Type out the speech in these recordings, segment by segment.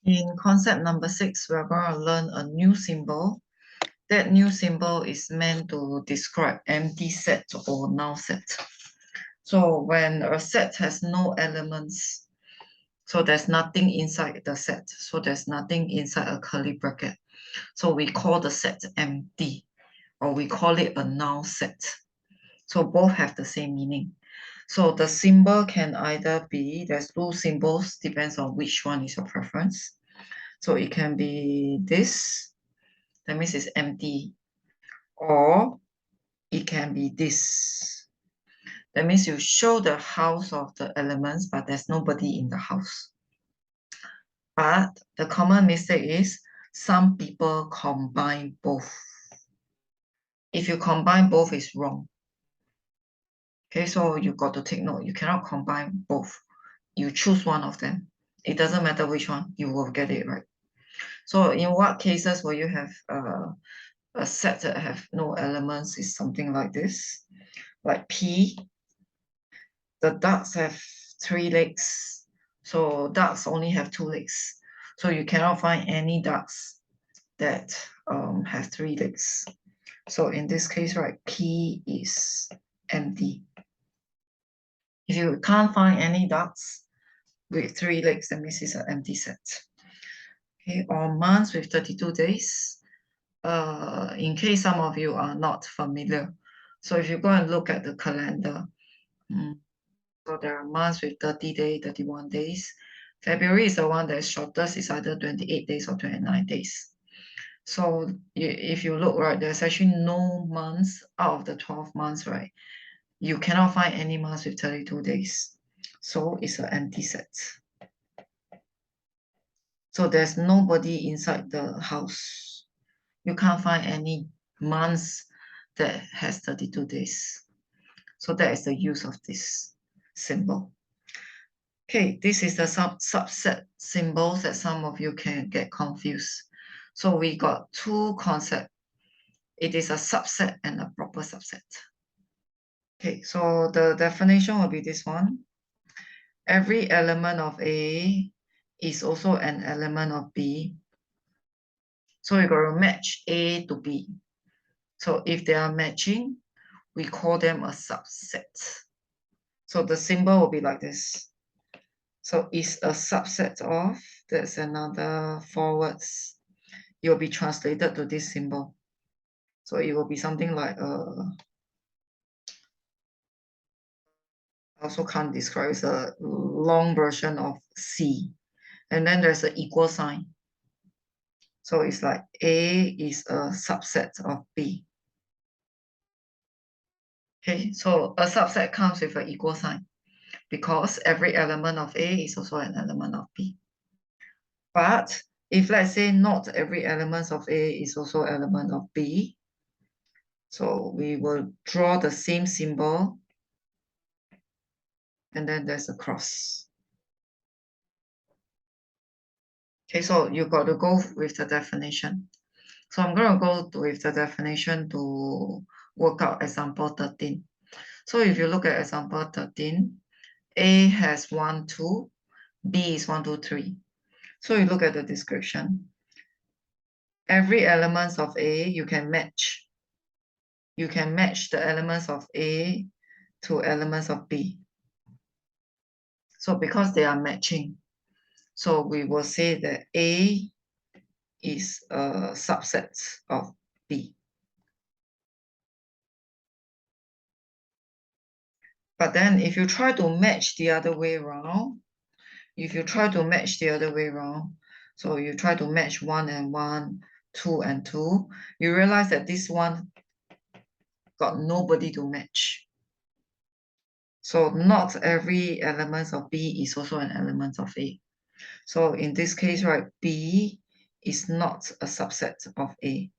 In concept number 6, we're going to learn a new symbol. That new symbol is meant to describe empty set or null set. So when a set has no elements, so there's nothing inside the set. So there's nothing inside a curly bracket. So we call the set empty, or we call it a null set. So both have the same meaning. So the symbol can either be, there's two symbols, depends on which one is your preference. So it can be this, that means it's empty, or it can be this. That means you show the house of the elements, but there's nobody in the house. But the common mistake is some people combine both. If you combine both, it's wrong. Okay, so you got to take note. You cannot combine both. You choose one of them. It doesn't matter which one, you will get it right. So in what cases will you have a set that have no elements is something like this, like P. The ducks have 3 legs, so ducks only have 2 legs. So you cannot find any ducks that have 3 legs. So in this case, right, P is empty. If you can't find any ducks with 3 legs, that means it's an empty set. Okay, or months with 32 days. In case some of you are not familiar, so if you go and look at the calendar, so there are months with 30 days, 31 days. February is the one that is shortest, it's either 28 days or 29 days. So if you look, right, there's actually no months out of the 12 months, right? You cannot find any months with 32 days. So it's an empty set. So there's nobody inside the house. You can't find any months that has 32 days. So that is the use of this symbol. Okay, this is the subset symbols that some of you can get confused. So we got two concepts. It is a subset and a proper subset. Okay, so the definition will be this one. Every element of A is also an element of B. So you're going to match A to B. So if they are matching, we call them a subset. So the symbol will be like this. So it's a subset of, that's another 4 words. It will be translated to this symbol. So it will be something like I also can't describe, it's a long version of C. And then there's an equal sign. So it's like A is a subset of B. Okay, so a subset comes with an equal sign because every element of A is also an element of B. But if let's say not every element of A is also element of B, so we will draw the same symbol and then there's a cross. Okay, so you got to go with the definition. So I'm going to go with the definition to work out example 13. So if you look at example 13, A has 1, 2, B is 1, 2, 3. So you look at the description. Every element of A you can match. You can match the elements of A to elements of B. So because they are matching, so we will say that A is a subset of B. But then if you try to match the other way around, so you try to match 1 and 1, 2 and 2, you realize that this one got nobody to match. So not every element of B is also an element of A. So in this case, right, B is not a subset of A.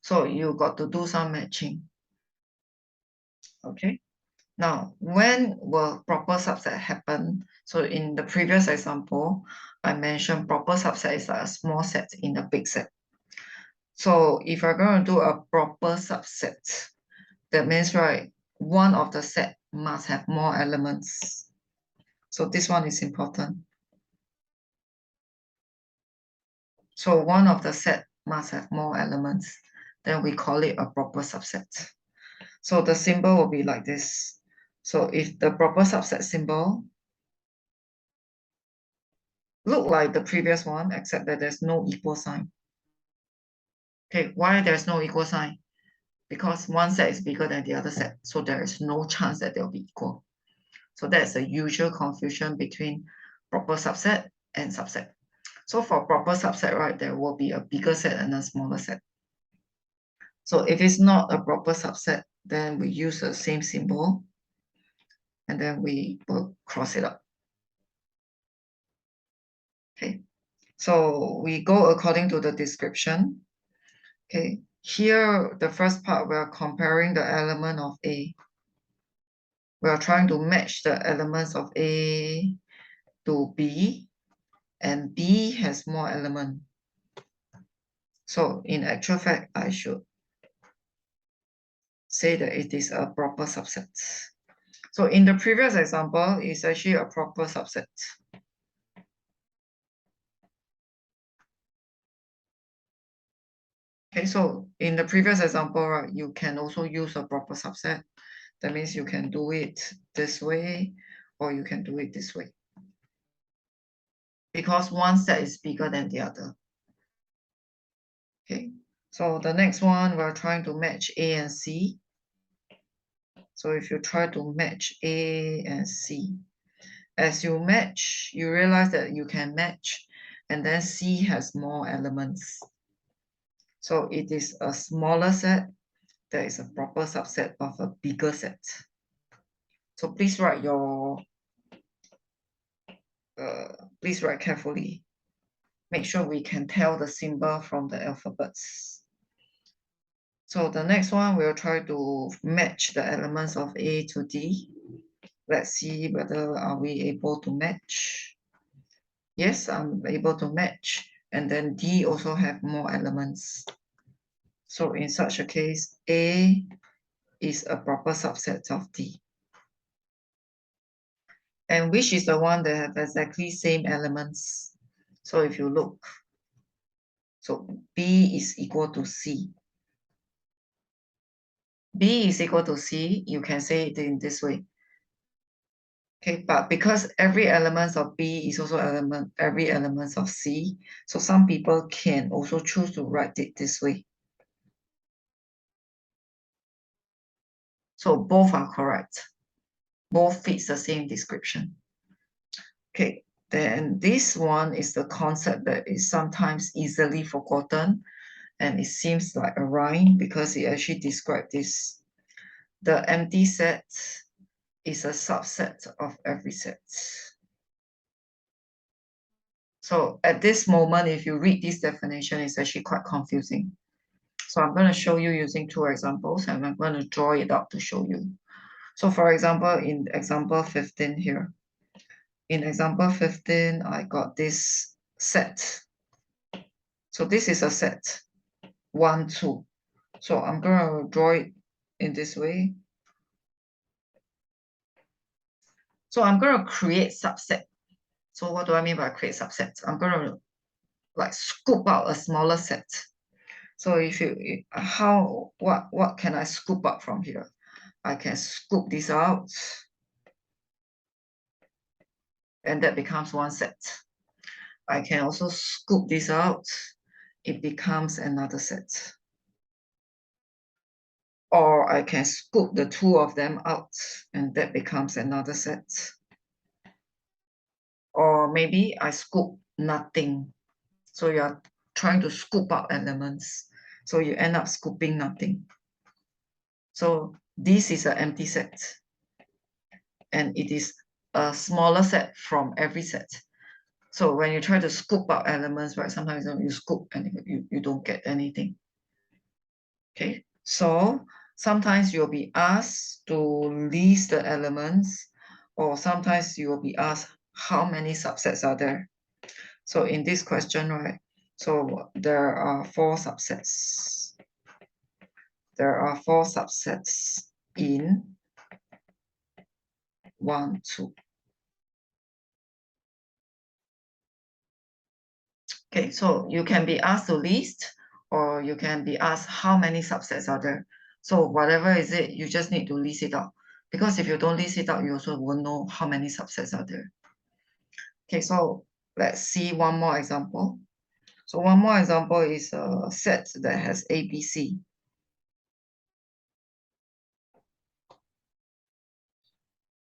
So you got to do some matching. Okay. Now, when will proper subset happen? So in the previous example, I mentioned proper subset is like a small set in a big set. So if you're going to do a proper subset, that means, right, one of the set must have more elements. So this one is important. So one of the set must have more elements. Then we call it a proper subset. So the symbol will be like this. So if the proper subset symbol look like the previous one, except that there's no equal sign. Okay, why there's no equal sign? Because one set is bigger than the other set, so there is no chance that they'll be equal. So that's the usual confusion between proper subset and subset. So for proper subset, right, there will be a bigger set and a smaller set. So if it's not a proper subset, then we use the same symbol and then we will cross it up. Okay, so we go according to the description. Okay, here the first part, we are comparing the element of A. We are trying to match the elements of A to B, and B has more element. So in actual fact, I should say that it is a proper subset. So in the previous example, it's actually a proper subset. Okay, so in the previous example, right, you can also use a proper subset. That means you can do it this way, or you can do it this way. Because one set is bigger than the other. Okay, so the next one, we're trying to match A and C. So if you try to match A and C, as you match, you realize that you can match, and then C has more elements. So it is a smaller set that is a proper subset of a bigger set. So please write please write carefully. Make sure we can tell the symbol from the alphabets. So the next one, we'll try to match the elements of A to D. Let's see whether are we able to match. Yes, I'm able to match. And then D also have more elements. So in such a case, A is a proper subset of D. And which is the one that have exactly same elements? So if you look, so B is equal to C. B is equal to C, you can say it in this way. Okay, but because every element of B is also every element of C, so some people can also choose to write it this way. So both are correct. Both fits the same description. Okay, then this one is the concept that is sometimes easily forgotten, and it seems like a rhyme because it actually describes this. The empty set is a subset of every set. So at this moment, if you read this definition, it's actually quite confusing. So I'm going to show you using two examples, and I'm going to draw it out to show you. So for example, in example 15 here, in example 15, I got this set. So this is a set, 1, 2. So I'm going to draw it in this way. So I'm going to create subset. So what do I mean by create subsets? I'm going to like scoop out a smaller set. So if you, what can I scoop up from here? I can scoop this out, and that becomes one set. I can also scoop this out, it becomes another set. Or I can scoop the two of them out, and that becomes another set. Or maybe I scoop nothing. So you are trying to scoop out elements. So you end up scooping nothing. So this is an empty set. And it is a smaller set from every set. So when you try to scoop out elements, right, sometimes you scoop and you don't get anything. Okay, so sometimes you'll be asked to list the elements, or sometimes you will be asked how many subsets are there. So in this question, right, so there are 4 subsets. There are 4 subsets in 1, 2. Okay, so you can be asked to list, or you can be asked how many subsets are there. So whatever is it, you just need to list it out. Because if you don't list it out, you also won't know how many subsets are there. Okay, so let's see one more example. So one more example is a set that has A, B, C.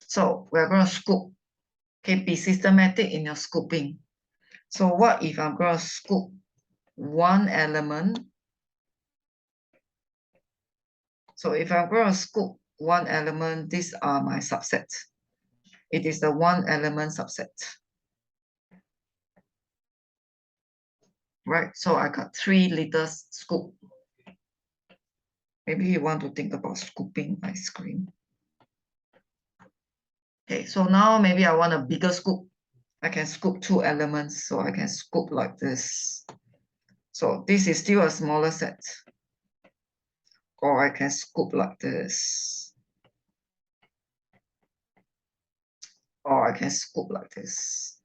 So we're going to scoop. Okay, be systematic in your scooping. So what if I'm going to scoop one element? So if I'm going to scoop one element, these are my subsets. It is the one element subset. Right, so I got 3 liters scoop. Maybe you want to think about scooping ice cream. Okay, so now maybe I want a bigger scoop. I can scoop 2 elements, so I can scoop like this. So this is still a smaller set. Or I can scoop like this. Or I can scoop like this.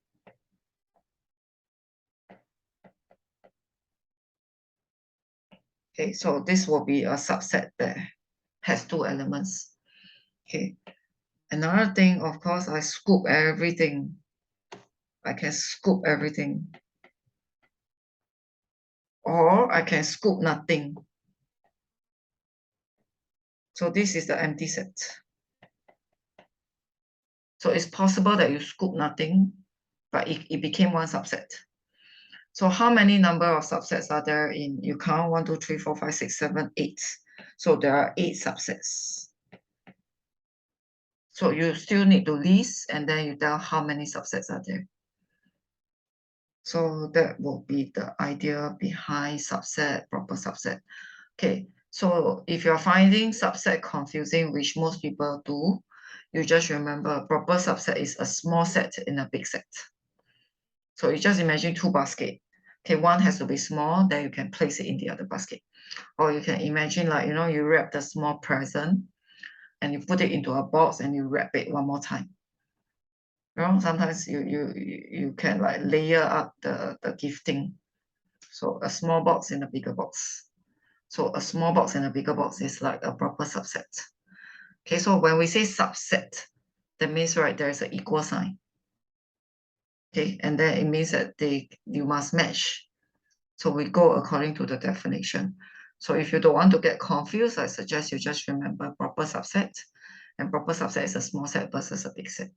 Okay, so this will be a subset that has 2 elements. Okay, another thing, of course, I scoop everything. I can scoop everything. Or I can scoop nothing. So this is the empty set. So it's possible that you scoop nothing, but it became one subset. So how many number of subsets are there in, you count 1, 2, 3, 4, 5, 6, 7, 8. So there are 8 subsets. So you still need to list, and then you tell how many subsets are there. So that will be the idea behind subset, proper subset. Okay, so if you're finding subset confusing, which most people do, you just remember proper subset is a small set in a big set. So you just imagine 2 baskets. Okay, one has to be small, then you can place it in the other basket. Or you can imagine, like, you wrap the small present and you put it into a box and you wrap it one more time. Sometimes you can like layer up the gifting. So a small box in a bigger box. So a small box in a bigger box is like a proper subset. Okay, so when we say subset, that means, right, there is an equal sign. Okay, and then it means that you must match. So we go according to the definition. So if you don't want to get confused, I suggest you just remember proper subset. And proper subset is a small set versus a big set.